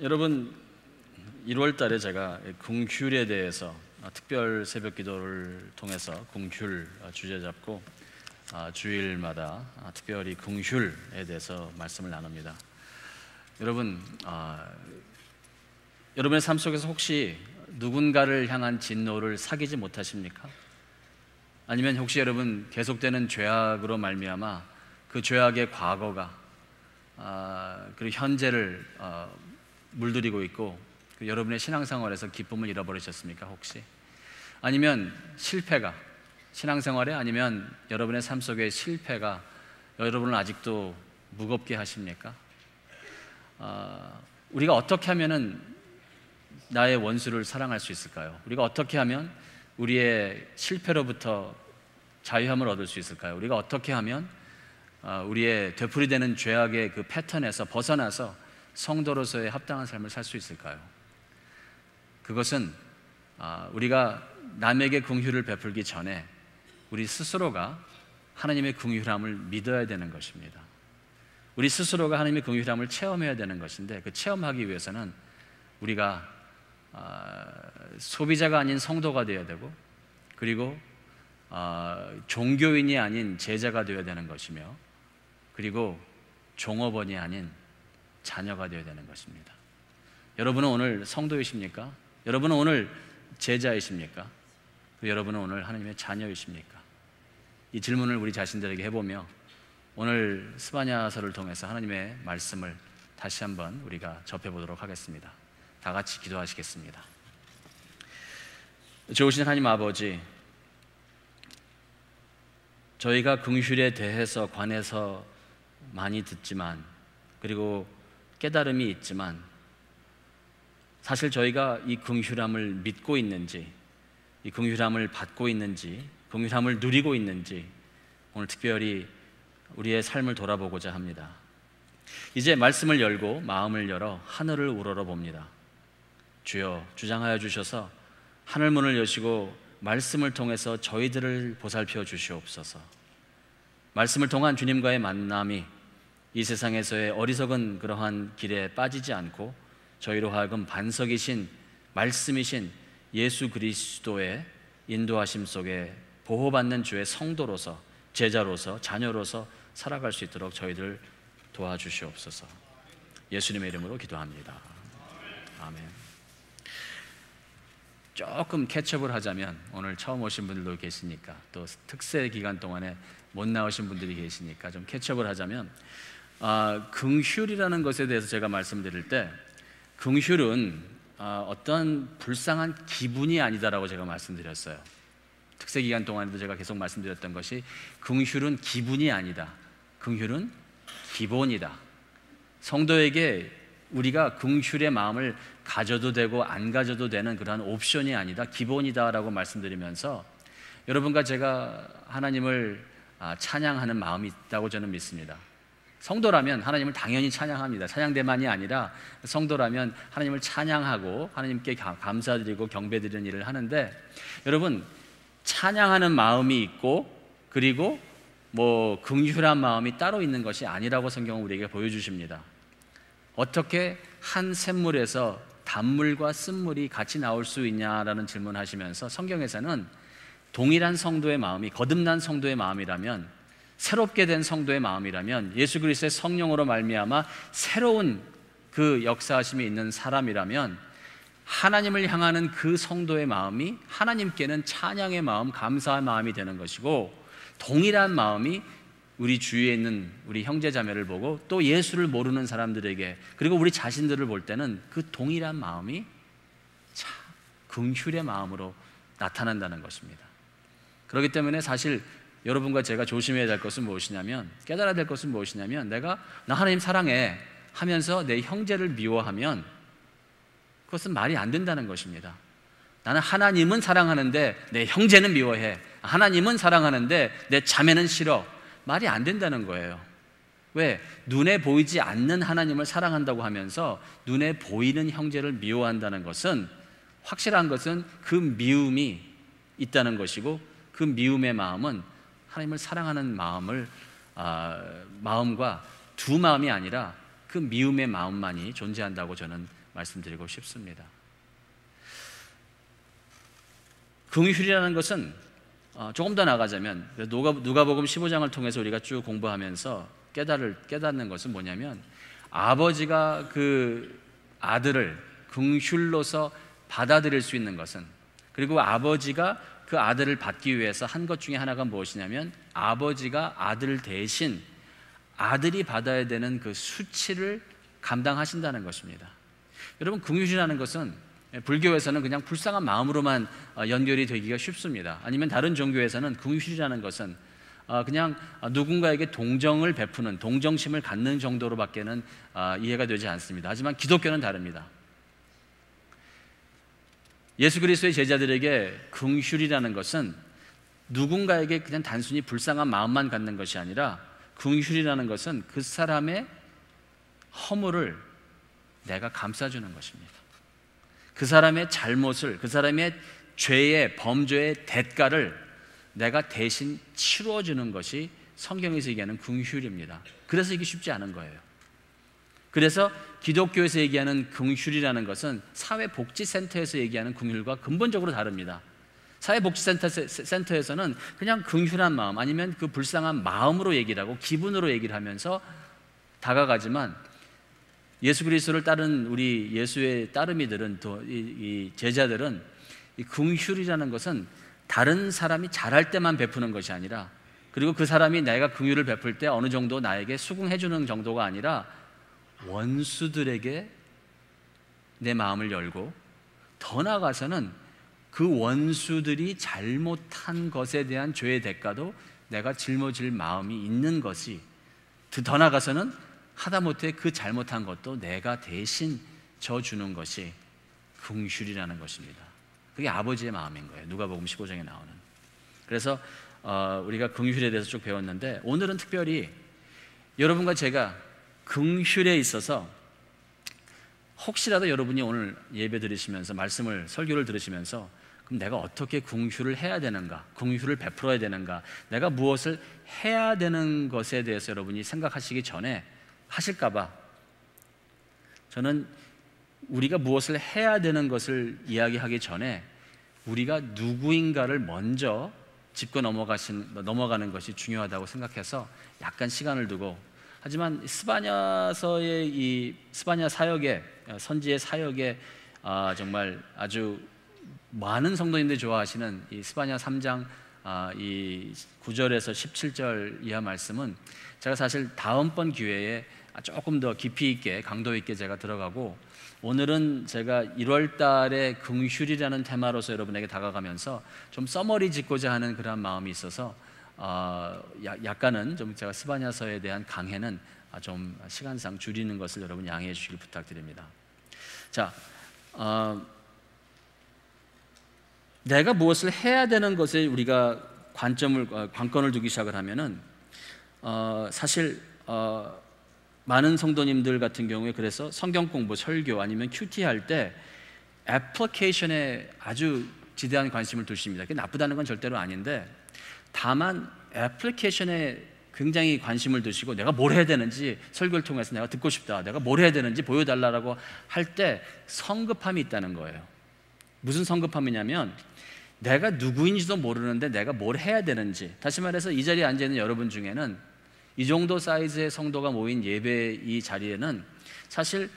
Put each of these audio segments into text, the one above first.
여러분, 1월 달에 제가 궁휼에 대해서 특별 새벽 기도를 통해서 궁휼 주제 잡고 주일마다 특별히 궁휼에 대해서 말씀을 나눕니다. 여러분, 여러분의 삶 속에서 혹시 누군가를 향한 진노를 사귀지 못하십니까? 아니면 혹시 여러분 계속되는 죄악으로 말미암아 그 죄악의 과거가 그리고 현재를 물들이고 있고 여러분의 신앙생활에서 기쁨을 잃어버리셨습니까? 혹시? 아니면 실패가 신앙생활에 아니면 여러분의 삶 속의 실패가 여러분을 아직도 무겁게 하십니까? 우리가 어떻게 하면은 나의 원수를 사랑할 수 있을까요? 우리가 어떻게 하면 우리의 실패로부터 자유함을 얻을 수 있을까요? 우리가 어떻게 하면 우리의 되풀이되는 죄악의 그 패턴에서 벗어나서 성도로서의 합당한 삶을 살 수 있을까요? 그것은 우리가 남에게 긍휼을 베풀기 전에 우리 스스로가 하나님의 긍휼함을 믿어야 되는 것입니다. 우리 스스로가 하나님의 긍휼함을 체험해야 되는 것인데, 그 체험하기 위해서는 우리가 소비자가 아닌 성도가 되어야 되고, 그리고 종교인이 아닌 제자가 되어야 되는 것이며, 그리고 종업원이 아닌 자녀가 되어야 되는 것입니다. 여러분은 오늘 성도이십니까? 여러분은 오늘 제자이십니까? 여러분은 오늘 하나님의 자녀이십니까? 이 질문을 우리 자신들에게 해보며 오늘 스바냐서를 통해서 하나님의 말씀을 다시 한번 우리가 접해보도록 하겠습니다. 다 같이 기도하시겠습니다. 좋으신 하나님 아버지, 저희가 긍휼에 대해서 관해서 많이 듣지만, 그리고 깨달음이 있지만, 사실 저희가 이 긍휼함을 믿고 있는지, 이 긍휼함을 받고 있는지, 긍휼함을 누리고 있는지 오늘 특별히 우리의 삶을 돌아보고자 합니다. 이제 말씀을 열고 마음을 열어 하늘을 우러러 봅니다. 주여, 주장하여 주셔서 하늘문을 여시고 말씀을 통해서 저희들을 보살펴 주시옵소서. 말씀을 통한 주님과의 만남이 이 세상에서의 어리석은 그러한 길에 빠지지 않고 저희로 하여금 반석이신 말씀이신 예수 그리스도의 인도하심 속에 보호받는 주의 성도로서, 제자로서, 자녀로서 살아갈 수 있도록 저희들 도와주시옵소서. 예수님의 이름으로 기도합니다. 아멘. 조금 캐치업을 하자면, 오늘 처음 오신 분들도 계시니까, 또 특세 기간 동안에 못 나오신 분들이 계시니까 좀 캐치업을 하자면, 긍휼이라는 것에 대해서 제가 말씀드릴 때, 긍휼은 어떤 불쌍한 기분이 아니다라고 제가 말씀드렸어요. 특세 기간 동안에도 제가 계속 말씀드렸던 것이, 긍휼은 기분이 아니다. 긍휼은 기본이다. 성도에게 우리가 긍휼의 마음을 가져도 되고 안 가져도 되는 그러한 옵션이 아니다, 기본이다라고 말씀드리면서, 여러분과 제가 하나님을 찬양하는 마음이 있다고 저는 믿습니다. 성도라면 하나님을 당연히 찬양합니다. 찬양대만이 아니라 성도라면 하나님을 찬양하고 하나님께 감사드리고 경배드리는 일을 하는데, 여러분, 찬양하는 마음이 있고 그리고 긍휼한 마음이 따로 있는 것이 아니라고 성경은 우리에게 보여주십니다. 어떻게 한 샘물에서 단물과 쓴물이 같이 나올 수 있냐라는 질문을 하시면서, 성경에서는 동일한 성도의 마음이, 거듭난 성도의 마음이라면, 새롭게 된 성도의 마음이라면, 예수 그리스도의 성령으로 말미암아 새로운 그 역사하심이 있는 사람이라면, 하나님을 향하는 그 성도의 마음이 하나님께는 찬양의 마음, 감사의 마음이 되는 것이고, 동일한 마음이 우리 주위에 있는 우리 형제자매를 보고 또 예수를 모르는 사람들에게, 그리고 우리 자신들을 볼 때는 그 동일한 마음이 긍휼의 마음으로 나타난다는 것입니다. 그렇기 때문에 사실 여러분과 제가 조심해야 될 것은 무엇이냐면, 깨달아야 될 것은 무엇이냐면, 나 하나님 사랑해 하면서 내 형제를 미워하면 그것은 말이 안 된다는 것입니다. 나는 하나님은 사랑하는데 내 형제는 미워해. 하나님은 사랑하는데 내 자매는 싫어. 말이 안 된다는 거예요. 왜? 눈에 보이지 않는 하나님을 사랑한다고 하면서 눈에 보이는 형제를 미워한다는 것은, 확실한 것은 그 미움이 있다는 것이고, 그 미움의 마음은 하나님을 사랑하는 마음과 두 마음이 아니라 그 미움의 마음만이 존재한다고 저는 말씀드리고 싶습니다. 긍휼이라는 것은 조금 더 나가자면 누가복음 15장을 통해서 우리가 쭉 공부하면서 깨닫는 것은 뭐냐면, 아버지가 그 아들을 긍휼로서 받아들일 수 있는 것은, 그리고 아버지가 그 아들을 받기 위해서 한 것 중에 하나가 무엇이냐면, 아버지가 아들 대신 아들이 받아야 되는 그 수치를 감당하신다는 것입니다. 여러분, 긍휼이라는 것은 불교에서는 그냥 불쌍한 마음으로만 연결이 되기가 쉽습니다. 아니면 다른 종교에서는 긍휼이라는 것은 그냥 누군가에게 동정을 베푸는, 동정심을 갖는 정도로밖에는 이해가 되지 않습니다. 하지만 기독교는 다릅니다. 예수 그리스도의 제자들에게 긍휼이라는 것은 누군가에게 그냥 단순히 불쌍한 마음만 갖는 것이 아니라, 긍휼이라는 것은 그 사람의 허물을 내가 감싸주는 것입니다. 그 사람의 잘못을, 그 사람의 죄의, 범죄의 대가를 내가 대신 치루어주는 것이 성경에서 얘기하는 긍휼입니다. 그래서 이게 쉽지 않은 거예요. 그래서 기독교에서 얘기하는 긍휼이라는 것은 사회복지센터에서 얘기하는 긍휼과 근본적으로 다릅니다. 사회복지센터에서는 그냥 긍휼한 마음, 아니면 그 불쌍한 마음으로 얘기를 하고 기분으로 얘기를 하면서 다가가지만, 예수 그리스도를 따른 우리 예수의 따르미들은, 이 제자들은, 이 긍휼이라는 것은 다른 사람이 잘할 때만 베푸는 것이 아니라, 그리고 그 사람이 내가 긍휼을 베풀 때 어느 정도 나에게 수긍해 주는 정도가 아니라, 원수들에게 내 마음을 열고, 더 나아가서는 그 원수들이 잘못한 것에 대한 죄의 대가도 내가 짊어질 마음이 있는 것이, 더 나아가서는 하다못해 그 잘못한 것도 내가 대신 져주는 것이 긍휼이라는 것입니다. 그게 아버지의 마음인 거예요. 누가복음 15장에 나오는. 그래서 우리가 긍휼에 대해서 쭉 배웠는데, 오늘은 특별히 여러분과 제가 긍휼에 있어서, 혹시라도 여러분이 오늘 예배 들으시면서, 설교를 들으시면서, 그럼 내가 어떻게 긍휼을 해야 되는가, 긍휼을 베풀어야 되는가, 내가 무엇을 해야 되는 것에 대해서 여러분이 생각하시기 전에, 하실까봐 저는 우리가 무엇을 해야 되는 것을 이야기하기 전에 우리가 누구인가를 먼저 짚고 넘어가는 것이 중요하다고 생각해서 약간 시간을 두고, 하지만 스바냐서의 이 스바냐 사역의, 선지의 사역에 정말 아주 많은 성도님들이 좋아하시는 이 스바냐 3장 이 9절에서 17절 이하 말씀은, 제가 사실 다음번 기회에 조금 더 깊이 있게, 강도 있게 제가 들어가고, 오늘은 제가 1월 달에 긍휼이라는 테마로서 여러분에게 다가가면서 좀 써머리 짓고자 하는 그런 마음이 있어서 약간은 좀 제가 스바냐서에 대한 강해는 좀 시간상 줄이는 것을 여러분 양해해 주시길 부탁드립니다. 자, 내가 무엇을 해야 되는 것에 우리가 관건을 두기 시작을 하면은 사실 많은 성도님들 같은 경우에, 그래서 성경 공부, 설교 아니면 큐티 할 때 애플리케이션에 아주 지대한 관심을 두십니다. 그게 나쁘다는 건 절대로 아닌데, 다만 애플리케이션에 굉장히 관심을 두시고, 내가 뭘 해야 되는지 설교를 통해서 내가 듣고 싶다, 내가 뭘 해야 되는지 보여달라고 할 때 성급함이 있다는 거예요. 무슨 성급함이냐면, 내가 누구인지도 모르는데 내가 뭘 해야 되는지, 다시 말해서 이 자리에 앉아있는 여러분 중에는, 이 정도 사이즈의 성도가 모인 예배 이 자리에는 사실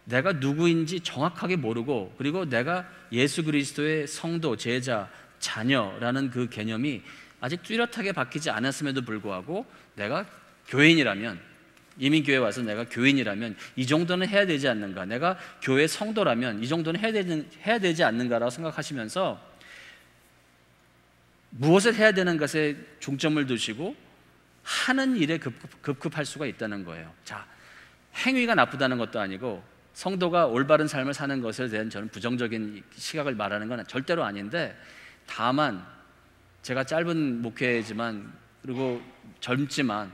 내가 누구인지 정확하게 모르고, 그리고 내가 예수 그리스도의 성도, 제자, 자녀라는 그 개념이 아직 뚜렷하게 바뀌지 않았음에도 불구하고, 내가 교인이라면, 이민 교회 와서 내가 교인이라면 이 정도는 해야 되지 않는가, 내가 교회 성도라면 이 정도는 해야 되지 않는가라고 생각하시면서 무엇을 해야 되는 것에 중점을 두시고 하는 일에 급급할 수가 있다는 거예요. 자, 행위가 나쁘다는 것도 아니고, 성도가 올바른 삶을 사는 것에 대한 저는 부정적인 시각을 말하는 건 절대로 아닌데, 다만 제가 짧은 목회지만, 그리고 젊지만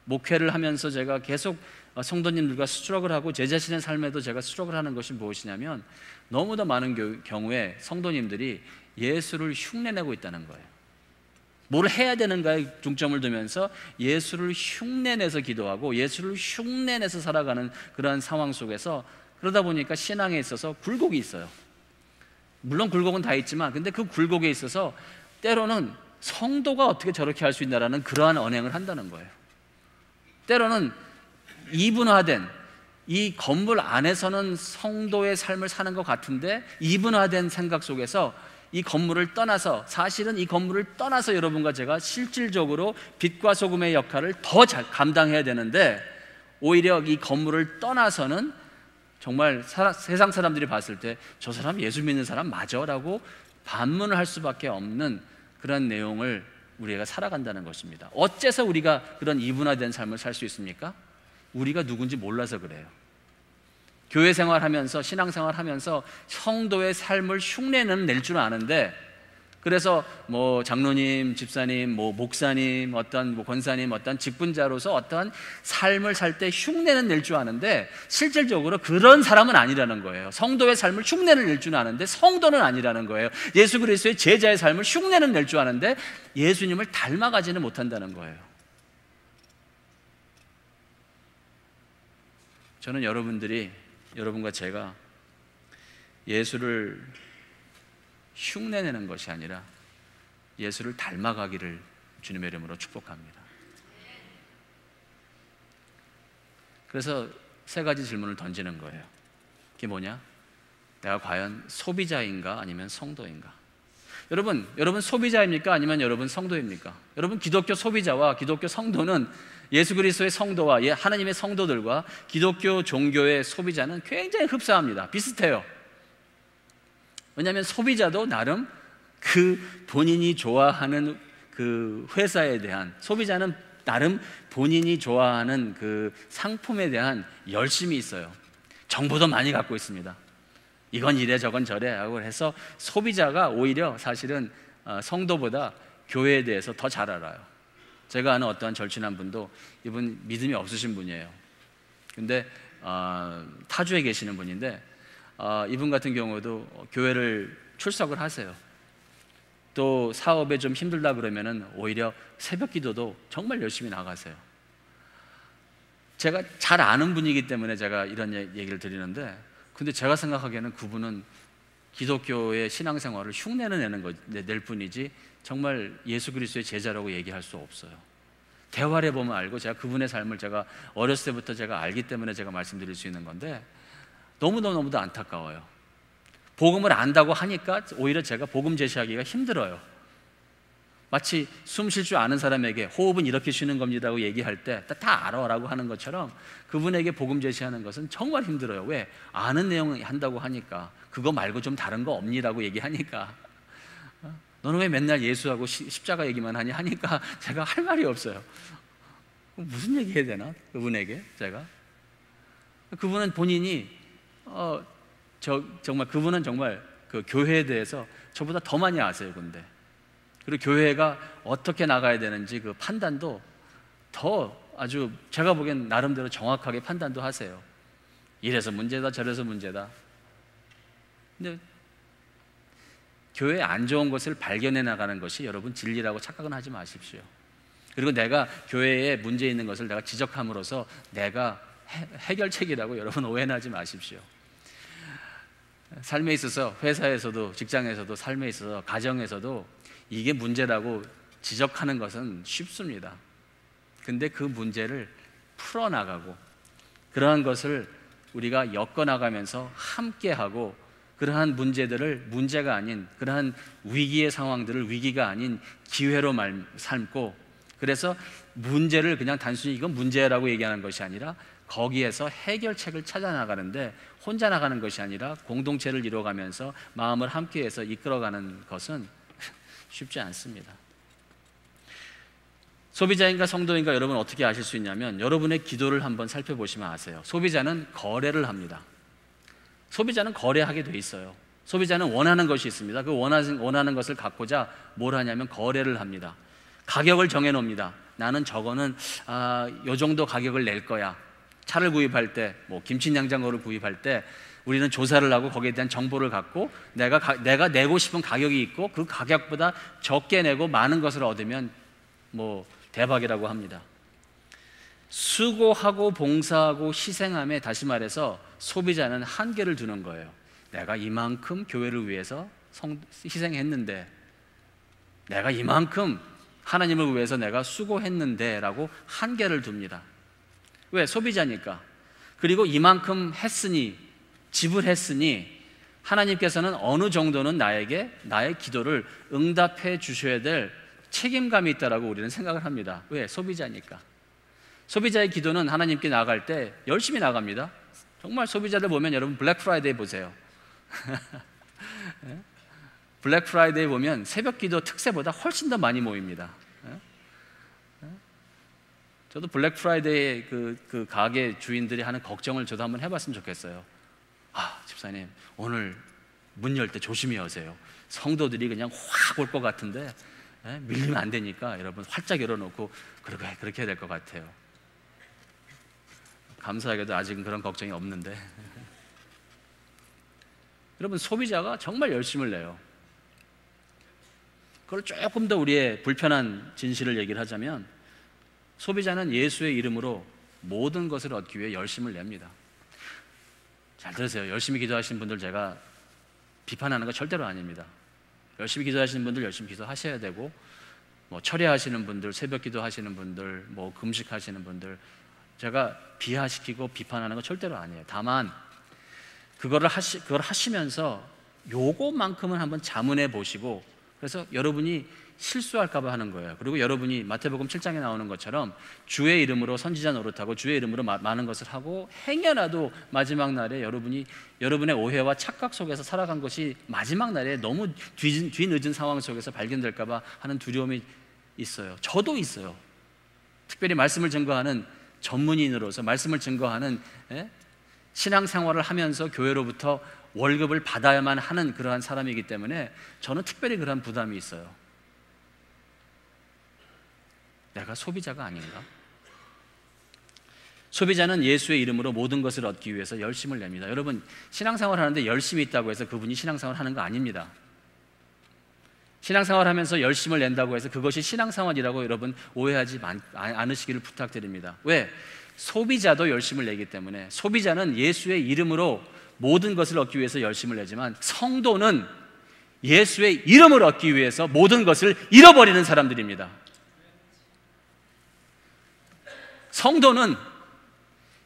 목회를 하면서 제가 계속 성도님들과 스트럭을 하고, 제 자신의 삶에도 제가 스트럭을 하는 것이 무엇이냐면, 너무도 많은 경우에 성도님들이 예수를 흉내내고 있다는 거예요. 뭘 해야 되는가에 중점을 두면서 예수를 흉내내서 기도하고 예수를 흉내내서 살아가는 그러한 상황 속에서 그러다 보니까 신앙에 있어서 굴곡이 있어요. 물론 굴곡은 다 있지만 근데 그 굴곡에 있어서 때로는 성도가 어떻게 저렇게 할 수 있나라는 그러한 언행을 한다는 거예요. 때로는 이분화된, 이 건물 안에서는 성도의 삶을 사는 것 같은데 이분화된 생각 속에서 이 건물을 떠나서, 사실은 이 건물을 떠나서 여러분과 제가 실질적으로 빛과 소금의 역할을 더 잘 감당해야 되는데, 오히려 이 건물을 떠나서는 정말 세상 사람들이 봤을 때 저 사람 예수 믿는 사람 맞아? 라고 반문을 할 수밖에 없는 그런 내용을 우리가 살아간다는 것입니다. 어째서 우리가 그런 이분화된 삶을 살 수 있습니까? 우리가 누군지 몰라서 그래요. 교회 생활하면서, 신앙생활하면서 성도의 삶을 흉내는 낼 줄 아는데, 그래서 뭐 장로님, 집사님, 뭐 목사님, 어떤 뭐 권사님, 어떤 직분자로서 어떤 삶을 살 때 흉내는 낼 줄 아는데 실질적으로 그런 사람은 아니라는 거예요. 성도의 삶을 흉내를 낼 줄 아는데 성도는 아니라는 거예요. 예수 그리스도의 제자의 삶을 흉내는 낼 줄 아는데 예수님을 닮아가지는 못한다는 거예요. 저는 여러분과 제가 예수를 흉내내는 것이 아니라 예수를 닮아가기를 주님의 이름으로 축복합니다. 그래서 세 가지 질문을 던지는 거예요. 그게 뭐냐? 내가 과연 소비자인가 아니면 성도인가? 여러분 소비자입니까? 아니면 여러분 성도입니까? 여러분, 기독교 소비자와 기독교 성도는, 예수 그리스도의 성도와 하나님의 성도들과 기독교 종교의 소비자는 굉장히 흡사합니다. 비슷해요. 왜냐하면 소비자도 나름 그 본인이 좋아하는 그 회사에 대한, 소비자는 나름 본인이 좋아하는 그 상품에 대한 열심이 있어요. 정보도 많이 갖고 있습니다. 이건 이래 저건 저래 하고 해서 소비자가 오히려 사실은 성도보다 교회에 대해서 더 잘 알아요. 제가 아는 어떠한 절친한 분도, 이분 믿음이 없으신 분이에요. 근데 타주에 계시는 분인데 이분 같은 경우도 교회를 출석을 하세요. 또 사업에 좀 힘들다 그러면은 오히려 새벽 기도도 정말 열심히 나가세요. 제가 잘 아는 분이기 때문에 제가 이런 얘기를 드리는데, 근데 제가 생각하기에는 그분은 기독교의 신앙생활을 흉내는 낼 뿐이지 정말 예수 그리스도의 제자라고 얘기할 수 없어요. 대화를 해보면 알고, 제가 그분의 삶을 제가 어렸을 때부터 제가 알기 때문에 제가 말씀드릴 수 있는 건데, 너무도 안타까워요. 복음을 안다고 하니까 오히려 제가 복음 제시하기가 힘들어요. 마치 숨 쉴 줄 아는 사람에게 호흡은 이렇게 쉬는 겁니다라고 얘기할 때 다 알아라고 하는 것처럼 그분에게 복음 제시하는 것은 정말 힘들어요. 왜? 아는 내용을 한다고 하니까. 그거 말고 좀 다른 거 없니라고 얘기하니까. 너는 왜 맨날 예수하고 십자가 얘기만 하니까 제가 할 말이 없어요. 무슨 얘기 해야 되나? 그분에게 제가. 그분은 본인이 정말 그분은 정말 그 교회에 대해서 저보다 더 많이 아세요. 근데 그리고 교회가 어떻게 나가야 되는지 그 판단도 더 아주, 제가 보기엔 나름대로 정확하게 판단도 하세요. 이래서 문제다 저래서 문제다. 근데 교회에 안 좋은 것을 발견해 나가는 것이 여러분 진리라고 착각은 하지 마십시오. 그리고 내가 교회에 문제 있는 것을 내가 지적함으로써 내가 해결책이라고 여러분 오해는 하지 마십시오. 삶에 있어서, 회사에서도 직장에서도, 삶에 있어서 가정에서도 이게 문제라고 지적하는 것은 쉽습니다. 근데 그 문제를 풀어나가고 그러한 것을 우리가 엮어나가면서 함께하고, 그러한 문제들을 문제가 아닌, 그러한 위기의 상황들을 위기가 아닌 기회로 삼고, 그래서 문제를 그냥 단순히 이건 문제라고 얘기하는 것이 아니라 거기에서 해결책을 찾아 나가는데, 혼자 나가는 것이 아니라 공동체를 이루어가면서 마음을 함께해서 이끌어가는 것은 쉽지 않습니다. 소비자인가 성도인가 여러분 어떻게 아실 수 있냐면, 여러분의 기도를 한번 살펴보시면 아세요. 소비자는 거래를 합니다. 소비자는 거래하게 돼 있어요. 소비자는 원하는 것이 있습니다. 그 원하는 것을 갖고자 뭘 하냐면 거래를 합니다. 가격을 정해놓습니다. 나는 저거는 요 정도 가격을 낼 거야. 차를 구입할 때, 뭐 김치 냉장고를 구입할 때 우리는 조사를 하고 거기에 대한 정보를 갖고 내가 내고 싶은 가격이 있고 그 가격보다 적게 내고 많은 것을 얻으면 뭐 대박이라고 합니다. 수고하고 봉사하고 희생함에, 다시 말해서 소비자는 한계를 두는 거예요. 내가 이만큼 교회를 위해서 희생했는데, 내가 이만큼 하나님을 위해서 내가 수고했는데 라고 한계를 둡니다. 왜? 소비자니까. 그리고 이만큼 했으니, 지불했으니 하나님께서는 어느 정도는 나에게 나의 기도를 응답해 주셔야 될 책임감이 있다라고 우리는 생각을 합니다. 왜? 소비자니까. 소비자의 기도는 하나님께 나아갈 때 열심히 나갑니다. 정말 소비자들 보면, 여러분 블랙 프라이데이 보세요. 블랙 프라이데이 보면 새벽 기도 특세보다 훨씬 더 많이 모입니다. 저도 블랙 프라이데이 그 가게 주인들이 하는 걱정을 저도 한번 해봤으면 좋겠어요. 집사님 오늘 문 열 때 조심히 여세요. 성도들이 그냥 확 올 것 같은데 밀리면 안 되니까 여러분 활짝 열어놓고 그렇게 해야 될 것 같아요. 감사하게도 아직은 그런 걱정이 없는데 여러분, 소비자가 정말 열심을 내요. 그걸 조금 더 우리의 불편한 진실을 얘기를 하자면, 소비자는 예수의 이름으로 모든 것을 얻기 위해 열심을 냅니다. 잘 들으세요. 열심히 기도하시는 분들 제가 비판하는 거 절대로 아닙니다. 열심히 기도하시는 분들 열심히 기도하셔야 되고, 철야하시는 분들, 새벽 기도하시는 분들, 금식하시는 분들, 제가 비하시키고 비판하는 거 절대로 아니에요. 다만 그걸 하시면서 요거만큼은 한번 자문해 보시고, 그래서 여러분이 실수할까 봐 하는 거예요. 그리고 여러분이 마태복음 7장에 나오는 것처럼 주의 이름으로 선지자 노릇하고 주의 이름으로 많은 것을 하고 행여라도 마지막 날에 여러분의 오해와 착각 속에서 살아간 것이 마지막 날에 너무 뒤늦은 상황 속에서 발견될까 봐 하는 두려움이 있어요. 저도 있어요. 특별히 말씀을 증거하는 전문인으로서 말씀을 증거하는 신앙생활을 하면서 교회로부터 월급을 받아야만 하는 그러한 사람이기 때문에 저는 특별히 그러한 부담이 있어요. 내가 소비자가 아닌가? 소비자는 예수의 이름으로 모든 것을 얻기 위해서 열심을 냅니다. 여러분, 신앙생활 하는데 열심히 있다고 해서 그분이 신앙생활 하는 거 아닙니다. 신앙생활 하면서 열심을 낸다고 해서 그것이 신앙생활이라고 여러분 오해하지 않으시기를 부탁드립니다. 왜? 소비자도 열심을 내기 때문에. 소비자는 예수의 이름으로 모든 것을 얻기 위해서 열심을 내지만, 성도는 예수의 이름을 얻기 위해서 모든 것을 잃어버리는 사람들입니다. 성도는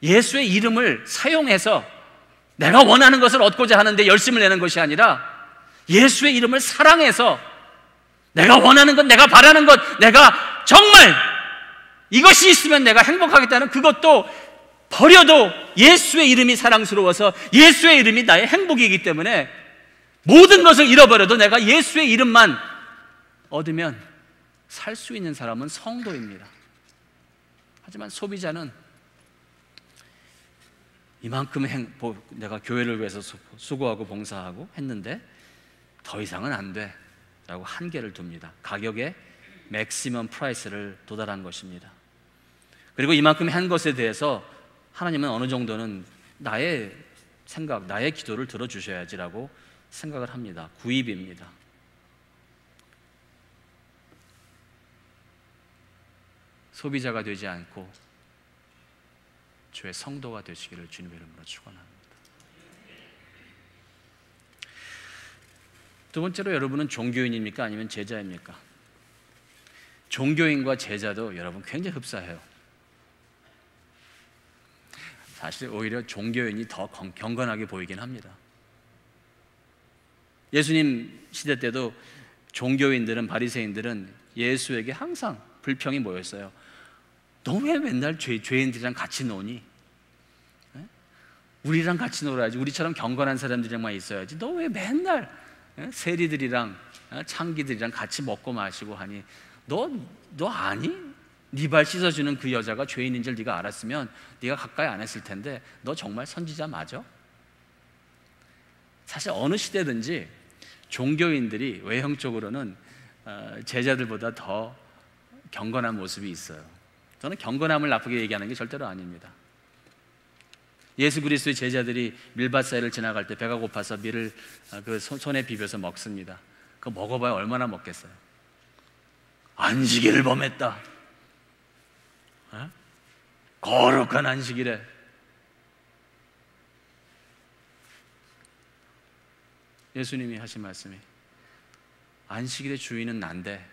예수의 이름을 사용해서 내가 원하는 것을 얻고자 하는데 열심을 내는 것이 아니라, 예수의 이름을 사랑해서 내가 원하는 것, 내가 바라는 것, 내가 정말 이것이 있으면 내가 행복하겠다는 그것도 버려도 예수의 이름이 사랑스러워서 예수의 이름이 나의 행복이기 때문에 모든 것을 잃어버려도 내가 예수의 이름만 얻으면 살 수 있는 사람은 성도입니다. 하지만 소비자는 이만큼 내가 교회를 위해서 수고하고 봉사하고 했는데 더 이상은 안 돼 라고 한계를 둡니다. 가격의 맥시멈 프라이스를 도달한 것입니다. 그리고 이만큼 한 것에 대해서 하나님은 어느 정도는 나의 생각, 나의 기도를 들어주셔야지라고 생각을 합니다. 구입입니다. 소비자가 되지 않고 주의 성도가 되시기를 주님의 이름으로 축원합니다. 두 번째로, 여러분은 종교인입니까? 아니면 제자입니까? 종교인과 제자도 여러분 굉장히 흡사해요. 사실 오히려 종교인이 더 경건하게 보이긴 합니다. 예수님 시대 때도 종교인들은, 바리새인들은 예수에게 항상 불평이 모였어요. 너 왜 맨날 죄인들이랑 같이 노니? 우리랑 같이 놀아야지. 우리처럼 경건한 사람들이랑만 있어야지. 너 왜 맨날 세리들이랑 창기들이랑 같이 먹고 마시고 하니? 너 아니? 네 발 씻어주는 그 여자가 죄인인 줄 네가 알았으면 네가 가까이 안 했을 텐데 너 정말 선지자 맞아? 사실 어느 시대든지 종교인들이 외형적으로는 제자들보다 더 경건한 모습이 있어요. 저는 경건함을 나쁘게 얘기하는 게 절대로 아닙니다. 예수 그리스도의 제자들이 밀밭 사이를 지나갈 때 배가 고파서 밀을 그 손에 비벼서 먹습니다. 그거 먹어봐야 얼마나 먹겠어요. 안식일을 범했다. 거룩한 안식일에. 예수님이 하신 말씀이 안식일의 주인은 난데,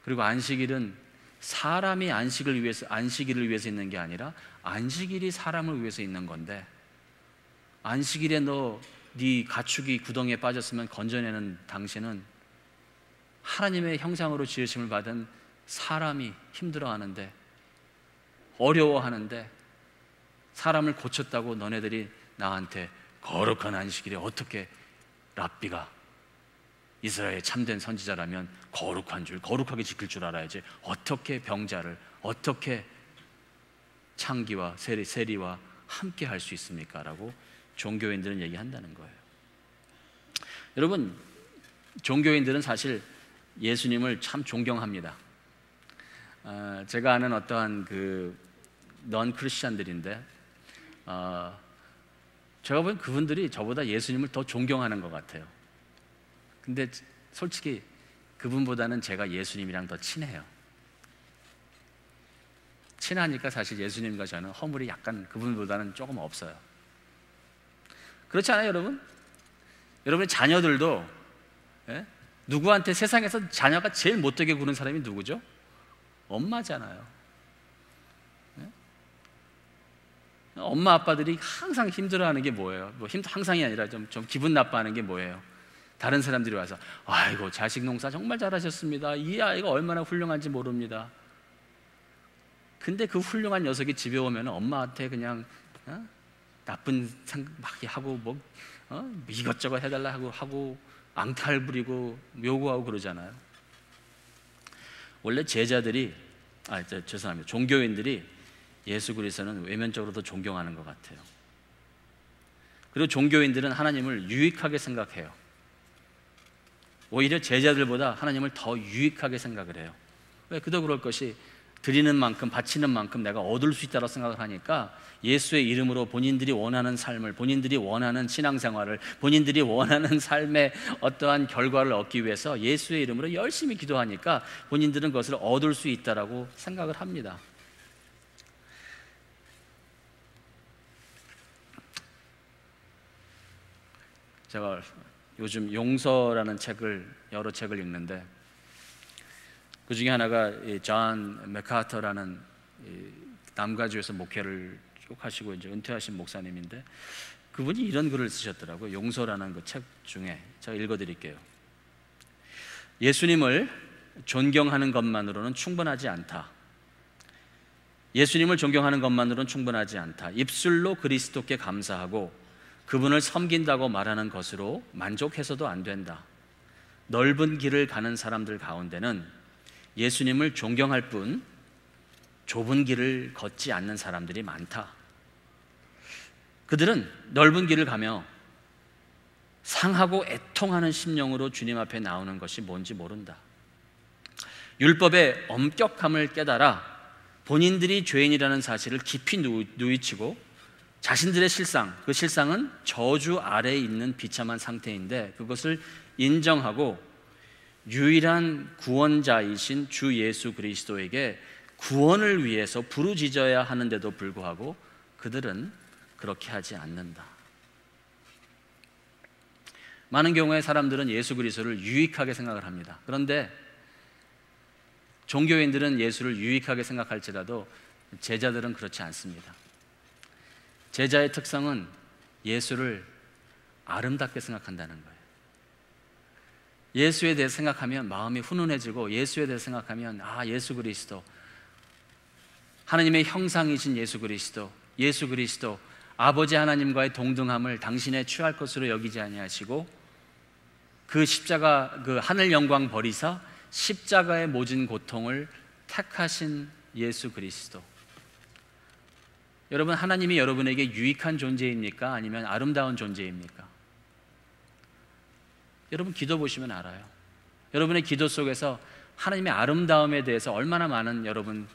그리고 안식일은 사람이 안식일을 위해서 있는 게 아니라 안식일이 사람을 위해서 있는 건데, 안식일에 네 가축이 구덩이에 빠졌으면 건져내는 당신은 하나님의 형상으로 지으심을 받은 사람이 힘들어하는데, 어려워하는데, 사람을 고쳤다고 너네들이 나한테 거룩한 안식일에 어떻게, 랍비가 이스라엘의 참된 선지자라면 거룩하게 지킬 줄 알아야지 어떻게 병자를, 어떻게 창기와 세리와 함께 할 수 있습니까? 라고 종교인들은 얘기한다는 거예요. 여러분, 종교인들은 사실 예수님을 참 존경합니다. 제가 아는 어떠한 넌 크리스찬들인데, 제가 보기엔 그분들이 저보다 예수님을 더 존경하는 것 같아요. 근데 솔직히 그분보다는 제가 예수님이랑 더 친해요. 친하니까 사실 예수님과 저는 허물이 약간 그분보다는 조금 없어요. 그렇지 않아요, 여러분? 여러분의 자녀들도, 누구한테 세상에서 자녀가 제일 못되게 구는 사람이 누구죠? 엄마잖아요. 엄마 아빠들이 항상 힘들어하는 게 뭐예요? 항상이 아니라 좀 기분 나빠하는 게 뭐예요? 다른 사람들이 와서 아이고 자식 농사 정말 잘하셨습니다. 이 아이가 얼마나 훌륭한지 모릅니다. 근데 그 훌륭한 녀석이 집에 오면 엄마한테 그냥 나쁜 막 하고 이것저것 해달라 하고 앙탈 부리고 요구하고 그러잖아요. 원래 죄송합니다. 종교인들이 예수 그리스도는 외면적으로 더 존경하는 것 같아요. 그리고 종교인들은 하나님을 유익하게 생각해요. 오히려 제자들보다 하나님을 더 유익하게 생각을 해요. 왜? 그도 그럴 것이 드리는 만큼, 바치는 만큼 내가 얻을 수 있다고 생각을 하니까 예수의 이름으로 본인들이 원하는 삶을, 본인들이 원하는 신앙생활을, 본인들이 원하는 삶의 어떠한 결과를 얻기 위해서 예수의 이름으로 열심히 기도하니까 본인들은 그것을 얻을 수 있다고 생각을 합니다. 제가 요즘 용서라는 여러 책을 읽는데, 그 중에 하나가 존 맥카터라는 남가주에서 목회를 쭉 하시고 이제 은퇴하신 목사님인데, 그분이 이런 글을 쓰셨더라고요. 용서라는 그 책 중에 제가 읽어드릴게요. 예수님을 존경하는 것만으로는 충분하지 않다. 예수님을 존경하는 것만으로는 충분하지 않다. 입술로 그리스도께 감사하고 그분을 섬긴다고 말하는 것으로 만족해서도 안 된다. 넓은 길을 가는 사람들 가운데는 예수님을 존경할 뿐 좁은 길을 걷지 않는 사람들이 많다. 그들은 넓은 길을 가며 상하고 애통하는 심령으로 주님 앞에 나오는 것이 뭔지 모른다. 율법의 엄격함을 깨달아 본인들이 죄인이라는 사실을 깊이 누이치고 자신들의 실상, 그 실상은 저주 아래에 있는 비참한 상태인데 그것을 인정하고 유일한 구원자이신 주 예수 그리스도에게 구원을 위해서 부르짖어야 하는데도 불구하고 그들은 그렇게 하지 않는다. 많은 경우에 사람들은 예수 그리스도를 유익하게 생각을 합니다. 그런데 종교인들은 예수를 유익하게 생각할지라도 제자들은 그렇지 않습니다. 제자의 특성은 예수를 아름답게 생각한다는 거예요. 예수에 대해 생각하면 마음이 훈훈해지고, 예수에 대해 생각하면 예수 그리스도, 하나님의 형상이신 예수 그리스도, 아버지 하나님과의 동등함을 당신의 취할 것으로 여기지 아니하시고 그 십자가, 그 하늘 영광 버리사 십자가의 모진 고통을 택하신 예수 그리스도. 여러분, 하나님이 여러분에게 유익한 존재입니까? 아니면 아름다운 존재입니까? 여러분 기도 보시면 알아요. 여러분의 기도 속에서 하나님의 아름다움에 대해서 얼마나 많은 여러분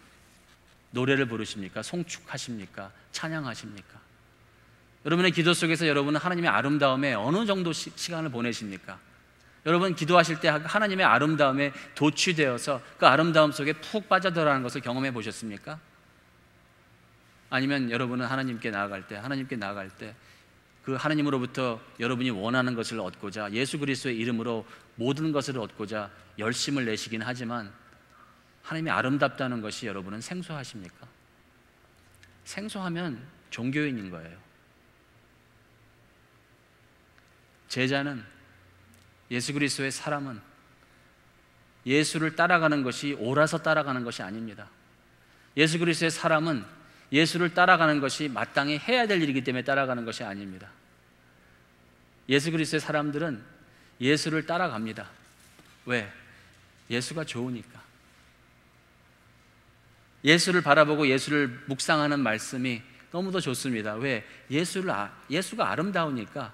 노래를 부르십니까? 송축하십니까? 찬양하십니까? 여러분의 기도 속에서 여러분은 하나님의 아름다움에 어느 정도 시간을 보내십니까? 여러분 기도하실 때 하나님의 아름다움에 도취되어서 그 아름다움 속에 푹 빠져들어가는 것을 경험해 보셨습니까? 아니면 여러분은 하나님께 나아갈 때 그 하나님으로부터 여러분이 원하는 것을 얻고자 예수 그리스도의 이름으로 모든 것을 얻고자 열심을 내시긴 하지만 하나님이 아름답다는 것이 여러분은 생소하십니까? 생소하면 종교인인 거예요. 제자는, 예수 그리스도의 사람은 예수를 따라가는 것이 옳아서 따라가는 것이 아닙니다. 예수 그리스도의 사람은 예수를 따라가는 것이 마땅히 해야 될 일이기 때문에 따라가는 것이 아닙니다. 예수 그리스도의 사람들은 예수를 따라갑니다. 왜? 예수가 좋으니까. 예수를 바라보고 예수를 묵상하는 말씀이 너무도 좋습니다. 왜? 예수가 아름다우니까.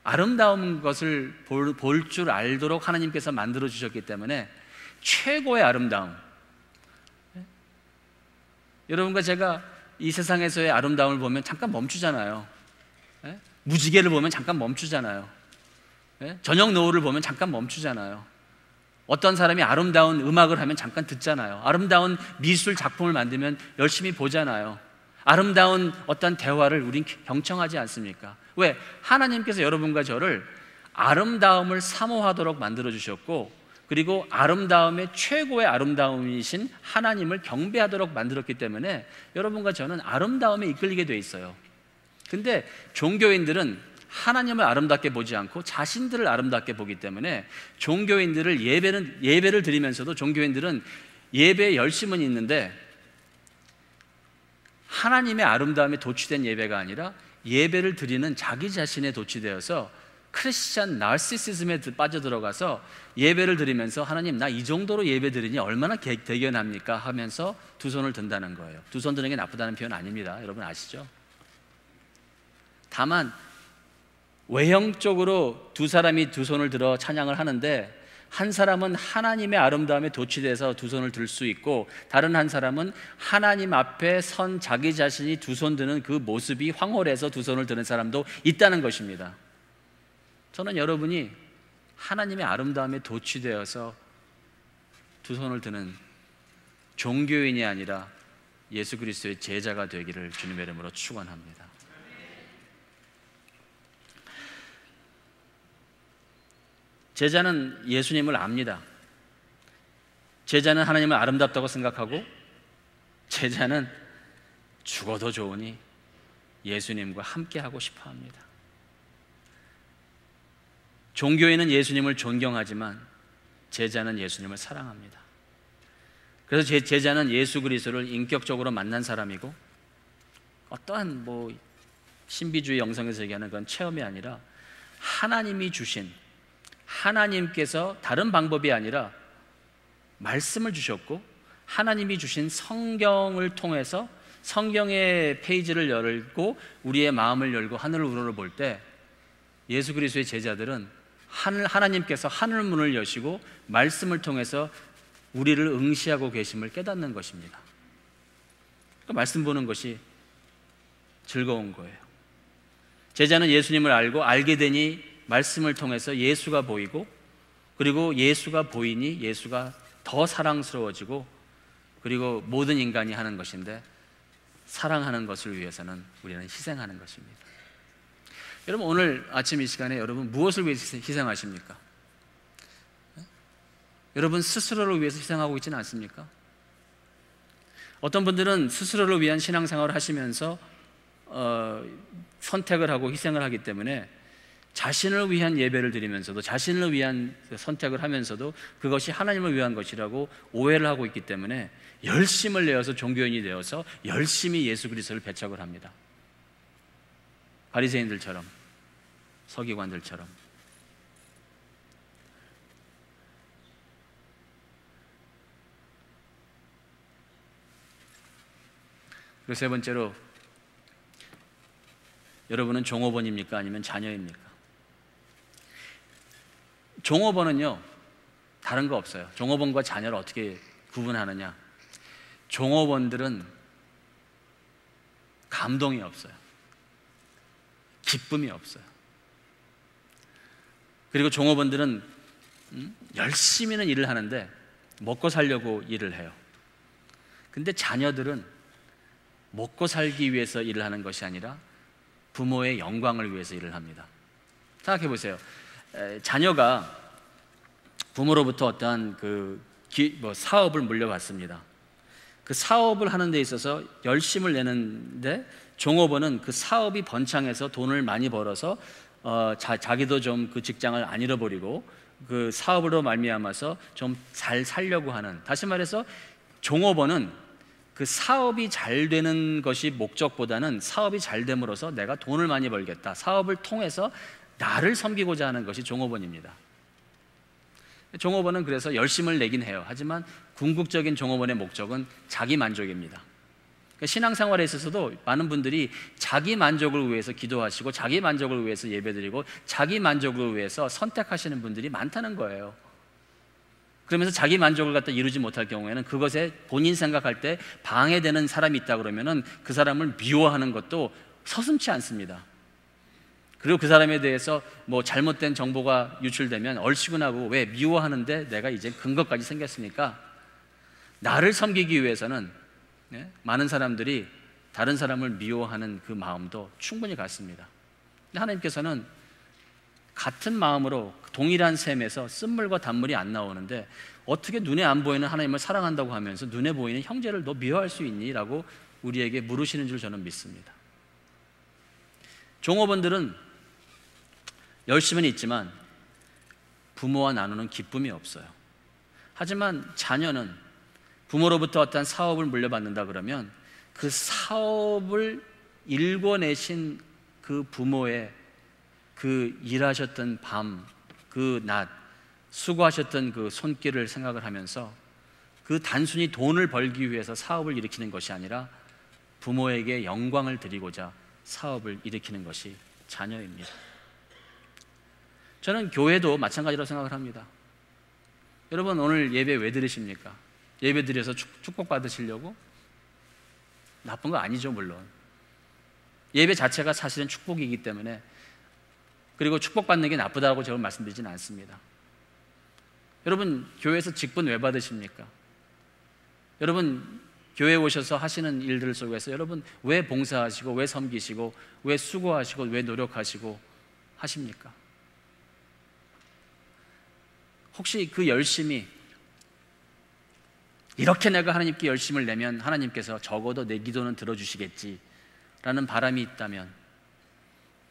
아름다운 것을 볼 줄 알도록 하나님께서 만들어 주셨기 때문에 최고의 아름다움. 여러분과 제가 이 세상에서의 아름다움을 보면 잠깐 멈추잖아요. 무지개를 보면 잠깐 멈추잖아요. 저녁 노을을 보면 잠깐 멈추잖아요. 어떤 사람이 아름다운 음악을 하면 잠깐 듣잖아요. 아름다운 미술 작품을 만들면 열심히 보잖아요. 아름다운 어떤 대화를 우린 경청하지 않습니까? 왜? 하나님께서 여러분과 저를 아름다움을 사모하도록 만들어 주셨고, 그리고 아름다움의 최고의 아름다움이신 하나님을 경배하도록 만들었기 때문에 여러분과 저는 아름다움에 이끌리게 돼 있어요. 근데 종교인들은 하나님을 아름답게 보지 않고 자신들을 아름답게 보기 때문에 종교인들을 예배를 드리면서도 종교인들은 예배에 열심은 있는데 하나님의 아름다움에 도취된 예배가 아니라 예배를 드리는 자기 자신에 도취되어서 크리스찬 나르시시즘에 빠져들어가서 예배를 드리면서 하나님 나 이 정도로 예배 드리니 얼마나 대견합니까 하면서 두 손을 든다는 거예요. 두 손 드는 게 나쁘다는 표현 아닙니다. 여러분 아시죠? 다만 외형적으로 두 사람이 두 손을 들어 찬양을 하는데 한 사람은 하나님의 아름다움에 도취돼서 두 손을 들 수 있고 다른 한 사람은 하나님 앞에 선 자기 자신이 두 손 드는 그 모습이 황홀해서 두 손을 드는 사람도 있다는 것입니다. 저는 여러분이 하나님의 아름다움에 도취되어서 두 손을 드는 종교인이 아니라 예수 그리스도의 제자가 되기를 주님의 이름으로 축원합니다. 제자는 예수님을 압니다. 제자는 하나님을 아름답다고 생각하고 제자는 죽어도 좋으니 예수님과 함께하고 싶어합니다. 종교인은 예수님을 존경하지만 제자는 예수님을 사랑합니다. 그래서 제자는 예수 그리스도를 인격적으로 만난 사람이고 어떠한 신비주의 영성에서 얘기하는 그런 체험이 아니라 하나님이 주신, 하나님께서 다른 방법이 아니라 말씀을 주셨고 하나님이 주신 성경을 통해서 성경의 페이지를 열고 우리의 마음을 열고 하늘을 우러러볼 때 예수 그리스도의 제자들은 하나님께서 하늘 문을 여시고 말씀을 통해서 우리를 응시하고 계심을 깨닫는 것입니다. 그러니까 말씀 보는 것이 즐거운 거예요. 제자는 예수님을 알게 되니 말씀을 통해서 예수가 보이고 그리고 예수가 보이니 예수가 더 사랑스러워지고 그리고 모든 인간이 하는 것인데 사랑하는 것을 위해서는 우리는 희생하는 것입니다. 여러분 오늘 아침 이 시간에 여러분 무엇을 위해서 희생하십니까? 여러분 스스로를 위해서 희생하고 있지는 않습니까? 어떤 분들은 스스로를 위한 신앙생활을 하시면서 선택을 하고 희생을 하기 때문에 자신을 위한 예배를 드리면서도 자신을 위한 선택을 하면서도 그것이 하나님을 위한 것이라고 오해를 하고 있기 때문에 열심을 내어서 종교인이 되어서 열심히 예수 그리스도를 배척을 합니다. 바리새인들처럼, 서기관들처럼. 그리고 세 번째로, 여러분은 종업원입니까? 아니면 자녀입니까? 종업원은요, 다른 거 없어요. 종업원과 자녀를 어떻게 구분하느냐? 종업원들은 감동이 없어요. 기쁨이 없어요. 그리고 종업원들은 열심히는 일을 하는데 먹고 살려고 일을 해요. 근데 자녀들은 먹고 살기 위해서 일을 하는 것이 아니라 부모의 영광을 위해서 일을 합니다. 생각해 보세요. 자녀가 부모로부터 어떠한 사업을 물려받습니다. 그 사업을 하는 데 있어서 열심을 내는데 종업원은 그 사업이 번창해서 돈을 많이 벌어서 자기도 좀 그 직장을 안 잃어버리고 그 사업으로 말미암아서 좀 잘 살려고 하는, 다시 말해서 종업원은 그 사업이 잘 되는 것이 목적보다는 사업이 잘 됨으로써 내가 돈을 많이 벌겠다, 사업을 통해서 나를 섬기고자 하는 것이 종업원입니다. 종업원은 그래서 열심을 내긴 해요. 하지만 궁극적인 종업원의 목적은 자기 만족입니다. 그러니까 신앙생활에 있어서도 많은 분들이 자기 만족을 위해서 기도하시고 자기 만족을 위해서 예배드리고 자기 만족을 위해서 선택하시는 분들이 많다는 거예요. 그러면서 자기 만족을 갖다 이루지 못할 경우에는 그것에 본인 생각할 때 방해되는 사람이 있다 그러면은 그 사람을 미워하는 것도 서슴지 않습니다. 그리고 그 사람에 대해서 뭐 잘못된 정보가 유출되면 얼씨구나고, 왜 미워하는데 내가 이제 근거까지 생겼으니까 나를 섬기기 위해서는 많은 사람들이 다른 사람을 미워하는 그 마음도 충분히 같습니다. 근데 하나님께서는 같은 마음으로 동일한 셈에서 쓴물과 단물이 안 나오는데 어떻게 눈에 안 보이는 하나님을 사랑한다고 하면서 눈에 보이는 형제를 너 미워할 수 있니? 라고 우리에게 물으시는 줄 저는 믿습니다. 종업원들은 열심은 있지만 부모와 나누는 기쁨이 없어요. 하지만 자녀는 부모로부터 어떤 사업을 물려받는다 그러면 그 사업을 일궈내신 그 부모의 그 일하셨던 밤, 그 낮, 수고하셨던 그 손길을 생각을 하면서 그 단순히 돈을 벌기 위해서 사업을 일으키는 것이 아니라 부모에게 영광을 드리고자 사업을 일으키는 것이 자녀입니다. 저는 교회도 마찬가지라고 생각을 합니다. 여러분, 오늘 예배 왜 드리십니까? 예배 드려서 축복 받으시려고? 나쁜 거 아니죠, 물론. 예배 자체가 사실은 축복이기 때문에, 그리고 축복받는 게 나쁘다고 저는 말씀드리지는 않습니다. 여러분, 교회에서 직분 왜 받으십니까? 여러분, 교회에 오셔서 하시는 일들 속에서 여러분 왜 봉사하시고 왜 섬기시고 왜 수고하시고 왜 노력하시고 하십니까? 혹시 그 열심이 이렇게 내가 하나님께 열심을 내면 하나님께서 적어도 내 기도는 들어주시겠지라는 바람이 있다면,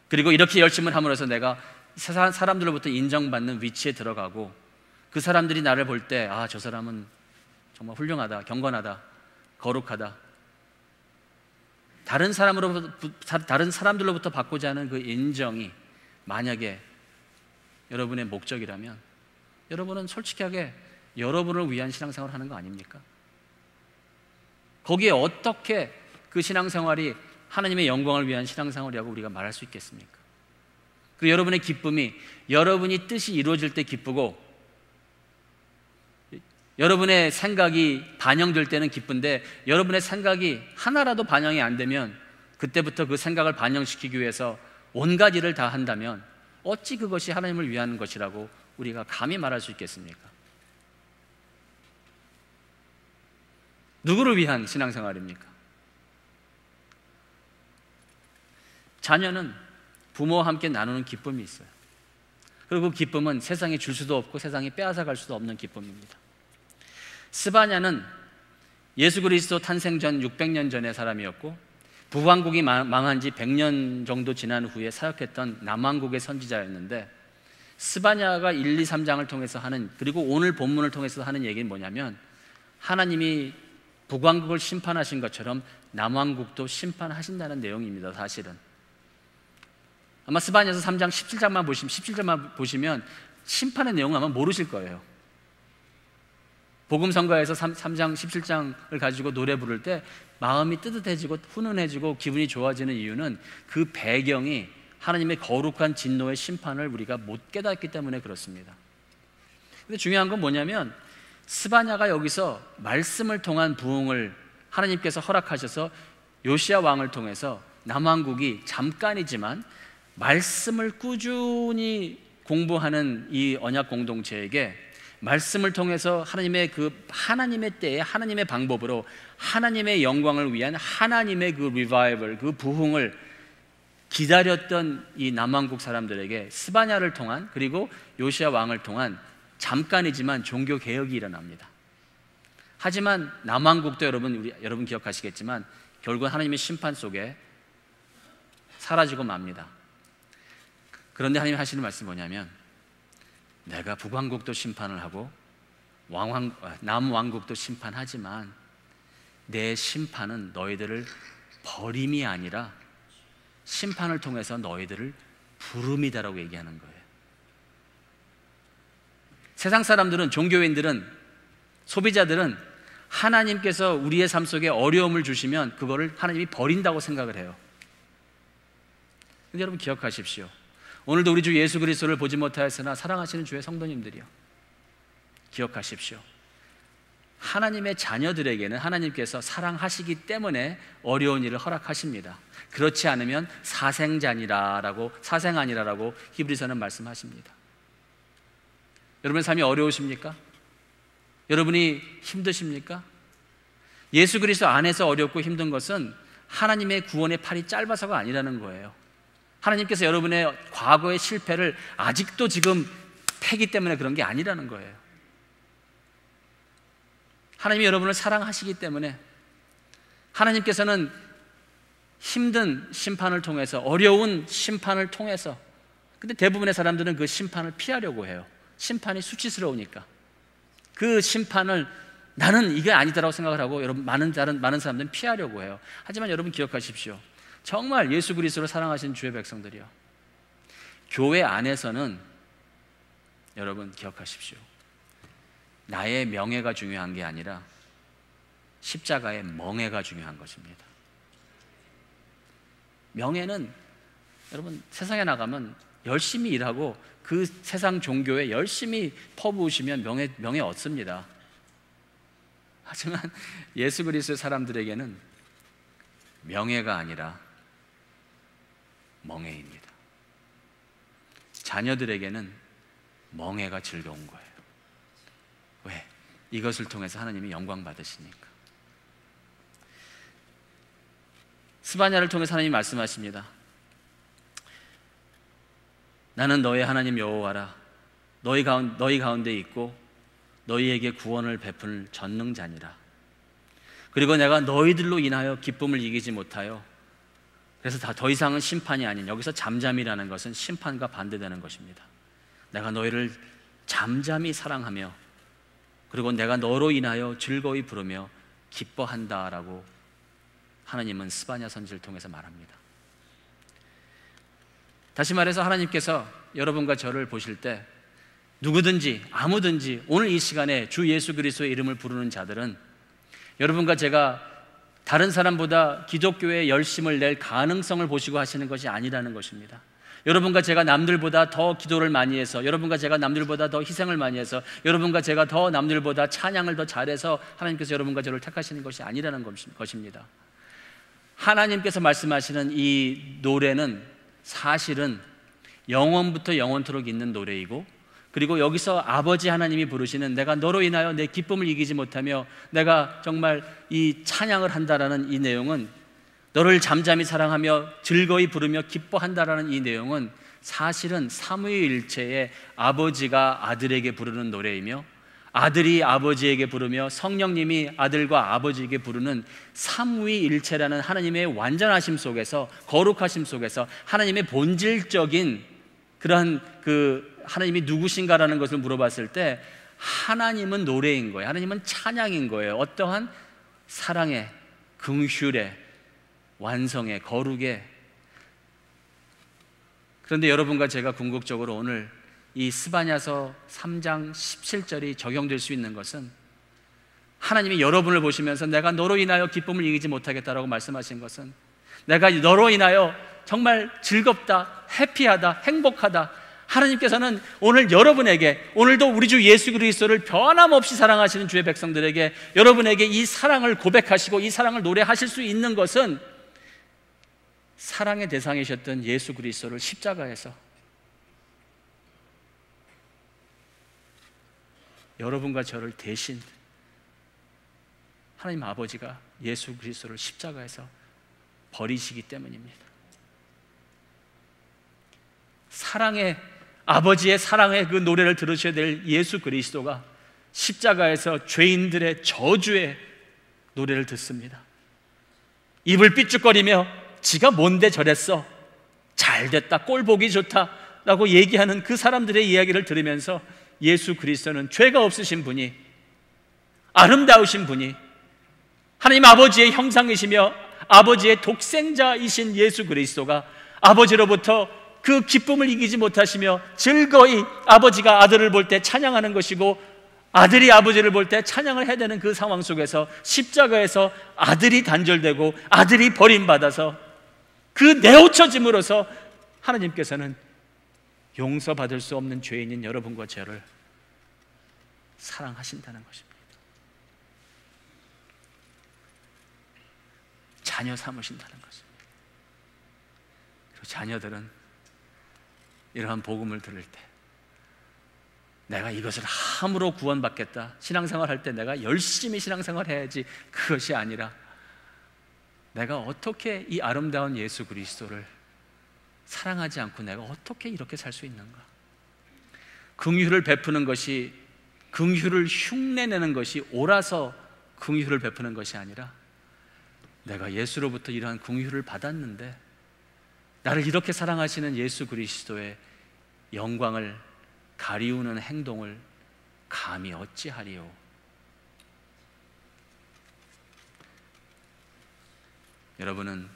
그리고 이렇게 열심을 함으로써 내가 사람들로부터 인정받는 위치에 들어가고 그 사람들이 나를 볼 때 아, 저 사람은 정말 훌륭하다, 경건하다, 거룩하다, 다른 사람들로부터 받고자 하는 그 인정이 만약에 여러분의 목적이라면 여러분은 솔직하게 여러분을 위한 신앙생활을 하는 거 아닙니까? 거기에 어떻게 그 신앙생활이 하나님의 영광을 위한 신앙생활이라고 우리가 말할 수 있겠습니까? 그 여러분의 기쁨이 여러분이 뜻이 이루어질 때 기쁘고 여러분의 생각이 반영될 때는 기쁜데 여러분의 생각이 하나라도 반영이 안 되면 그때부터 그 생각을 반영시키기 위해서 온갖 일을 다 한다면 어찌 그것이 하나님을 위한 것이라고 우리가 감히 말할 수 있겠습니까? 누구를 위한 신앙생활입니까? 자녀는 부모와 함께 나누는 기쁨이 있어요. 그리고 그 기쁨은 세상에 줄 수도 없고 세상에 빼앗아 갈 수도 없는 기쁨입니다. 스바냐는 예수 그리스도 탄생 전 600년 전의 사람이었고 북왕국이 망한 지 100년 정도 지난 후에 사역했던 남왕국의 선지자였는데, 스바냐가 1, 2, 3장을 통해서 하는, 그리고 오늘 본문을 통해서 하는 얘기는 뭐냐면 하나님이 북왕국을 심판하신 것처럼 남왕국도 심판하신다는 내용입니다. 사실은 아마 스바냐서 3장 17절만 보시면 심판의 내용을 아마 모르실 거예요. 복음성가에서 3장 17장을 가지고 노래 부를 때 마음이 뜨뜻해지고 훈훈해지고 기분이 좋아지는 이유는 그 배경이 하나님의 거룩한 진노의 심판을 우리가 못 깨닫기 때문에 그렇습니다. 근데 중요한 건 뭐냐면 스바냐가 여기서 말씀을 통한 부흥을 하나님께서 허락하셔서 요시야 왕을 통해서 남왕국이 잠깐이지만 말씀을 꾸준히 공부하는 이 언약 공동체에게 말씀을 통해서 하나님의 때에 하나님의 방법으로 하나님의 영광을 위한 하나님의 그 리바이벌, 그 부흥을 기다렸던 이 남왕국 사람들에게 스바냐를 통한, 그리고 요시야 왕을 통한 잠깐이지만 종교 개혁이 일어납니다. 하지만 남왕국도 여러분 기억하시겠지만 결국 하나님의 심판 속에 사라지고 맙니다. 그런데 하나님 하시는 말씀이 뭐냐면, 내가 북왕국도 심판을 하고 남왕국도 심판하지만 내 심판은 너희들을 버림이 아니라 심판을 통해서 너희들을 부름이다라고 얘기하는 거예요. 세상 사람들은, 종교인들은, 소비자들은 하나님께서 우리의 삶 속에 어려움을 주시면 그거를 하나님이 버린다고 생각을 해요. 근데 여러분 기억하십시오. 오늘도 우리 주 예수 그리스도를 보지 못하였으나 사랑하시는 주의 성도님들이요, 기억하십시오. 하나님의 자녀들에게는 하나님께서 사랑하시기 때문에 어려운 일을 허락하십니다. 그렇지 않으면 사생아니라라고 히브리서는 말씀하십니다. 여러분의 삶이 어려우십니까? 여러분이 힘드십니까? 예수 그리스도 안에서 어렵고 힘든 것은 하나님의 구원의 팔이 짧아서가 아니라는 거예요. 하나님께서 여러분의 과거의 실패를 아직도 지금 패기 때문에 그런 게 아니라는 거예요. 하나님이 여러분을 사랑하시기 때문에 하나님께서는 힘든 심판을 통해서, 어려운 심판을 통해서, 근데 대부분의 사람들은 그 심판을 피하려고 해요. 심판이 수치스러우니까. 그 심판을 나는 이게 아니다라고 생각을 하고 여러분 많은 사람들은 피하려고 해요. 하지만 여러분 기억하십시오. 정말 예수 그리스도를 사랑하시는 주의 백성들이요, 교회 안에서는 여러분 기억하십시오. 나의 명예가 중요한 게 아니라 십자가의 멍에가 중요한 것입니다. 명예는 여러분 세상에 나가면 열심히 일하고 그 세상 종교에 열심히 퍼부으시면 명예 얻습니다. 하지만 예수 그리스도의 사람들에게는 명예가 아니라 멍에입니다. 자녀들에게는 멍에가 즐거운 거예요. 왜? 이것을 통해서 하나님이 영광 받으시니까. 스바냐를 통해서 하나님이 말씀하십니다. 나는 너의 하나님 여호와라. 너희 가운데 있고 너희에게 구원을 베풀 전능자니라. 그리고 내가 너희들로 인하여 기쁨을 이기지 못하여, 그래서 더 이상은 심판이 아닌, 여기서 잠잠이라는 것은 심판과 반대되는 것입니다. 내가 너희를 잠잠히 사랑하며 그리고 내가 너로 인하여 즐거이 부르며 기뻐한다라고 하나님은 스바냐 선지를 통해서 말합니다. 다시 말해서 하나님께서 여러분과 저를 보실 때 누구든지 아무든지 오늘 이 시간에 주 예수 그리스도의 이름을 부르는 자들은 여러분과 제가 다른 사람보다 기독교에 열심을 낼 가능성을 보시고 하시는 것이 아니라는 것입니다. 여러분과 제가 남들보다 더 기도를 많이 해서, 여러분과 제가 남들보다 더 희생을 많이 해서, 여러분과 제가 더 남들보다 찬양을 더 잘해서 하나님께서 여러분과 저를 택하시는 것이 아니라는 것입니다. 하나님께서 말씀하시는 이 노래는 사실은 영원부터 영원토록 있는 노래이고, 그리고 여기서 아버지 하나님이 부르시는 내가 너로 인하여 내 기쁨을 이기지 못하며 내가 정말 이 찬양을 한다라는 이 내용은, 너를 잠잠히 사랑하며 즐거이 부르며 기뻐한다라는 이 내용은 사실은 삼위일체의 아버지가 아들에게 부르는 노래이며 아들이 아버지에게 부르며 성령님이 아들과 아버지에게 부르는 삼위일체라는 하나님의 완전하심 속에서, 거룩하심 속에서 하나님의 본질적인 그러한 하나님이 누구신가라는 것을 물어봤을 때 하나님은 노래인 거예요. 하나님은 찬양인 거예요. 어떠한 사랑의, 긍휼의, 완성의, 거룩의. 그런데 여러분과 제가 궁극적으로 오늘 이 스바냐서 3장 17절이 적용될 수 있는 것은, 하나님이 여러분을 보시면서 내가 너로 인하여 기쁨을 이기지 못하겠다라고 말씀하신 것은, 내가 너로 인하여 정말 즐겁다, 해피하다, 행복하다. 하나님께서는 오늘 여러분에게, 오늘도 우리 주 예수 그리스도를 변함없이 사랑하시는 주의 백성들에게, 여러분에게 이 사랑을 고백하시고 이 사랑을 노래하실 수 있는 것은 사랑의 대상이셨던 예수 그리스도를 십자가에서 여러분과 저를 대신 하나님 아버지가 예수 그리스도를 십자가에서 버리시기 때문입니다. 사랑의 아버지의 사랑의 그 노래를 들으셔야 될 예수 그리스도가 십자가에서 죄인들의 저주의 노래를 듣습니다. 입을 삐죽거리며 지가 뭔데 저랬어, 잘됐다, 꼴 보기 좋다 라고 얘기하는 그 사람들의 이야기를 들으면서 예수 그리스도는 죄가 없으신 분이, 아름다우신 분이, 하나님 아버지의 형상이시며 아버지의 독생자이신 예수 그리스도가 아버지로부터 그 기쁨을 이기지 못하시며 즐거이 아버지가 아들을 볼 때 찬양하는 것이고 아들이 아버지를 볼 때 찬양을 해야 되는 그 상황 속에서 십자가에서 아들이 단절되고 아들이 버림받아서 그 내어쳐짐으로써 하나님께서는 용서받을 수 없는 죄인인 여러분과 저를 사랑하신다는 것입니다. 자녀 삼으신다는 것입니다. 그리고 자녀들은 이러한 복음을 들을 때 내가 이것을 함으로 구원받겠다, 신앙생활 할 때 내가 열심히 신앙생활 해야지, 그것이 아니라 내가 어떻게 이 아름다운 예수 그리스도를 사랑하지 않고 내가 어떻게 이렇게 살 수 있는가. 긍휼을 베푸는 것이, 긍휼을 흉내내는 것이 옳아서 긍휼을 베푸는 것이 아니라 내가 예수로부터 이러한 긍휼을 받았는데 나를 이렇게 사랑하시는 예수 그리스도의 영광을 가리우는 행동을 감히 어찌하리요. 여러분은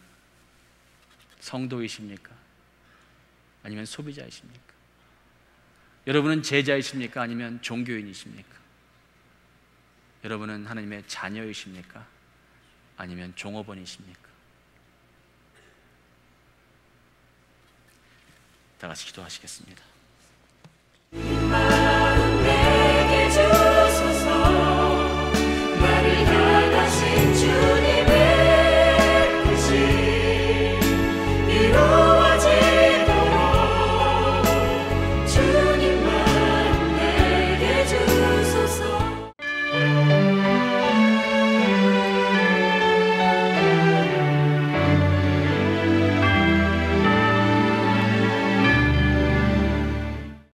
성도이십니까? 아니면 소비자이십니까? 여러분은 제자이십니까? 아니면 종교인이십니까? 여러분은 하나님의 자녀이십니까? 아니면 종업원이십니까? 다 같이 기도하시겠습니다.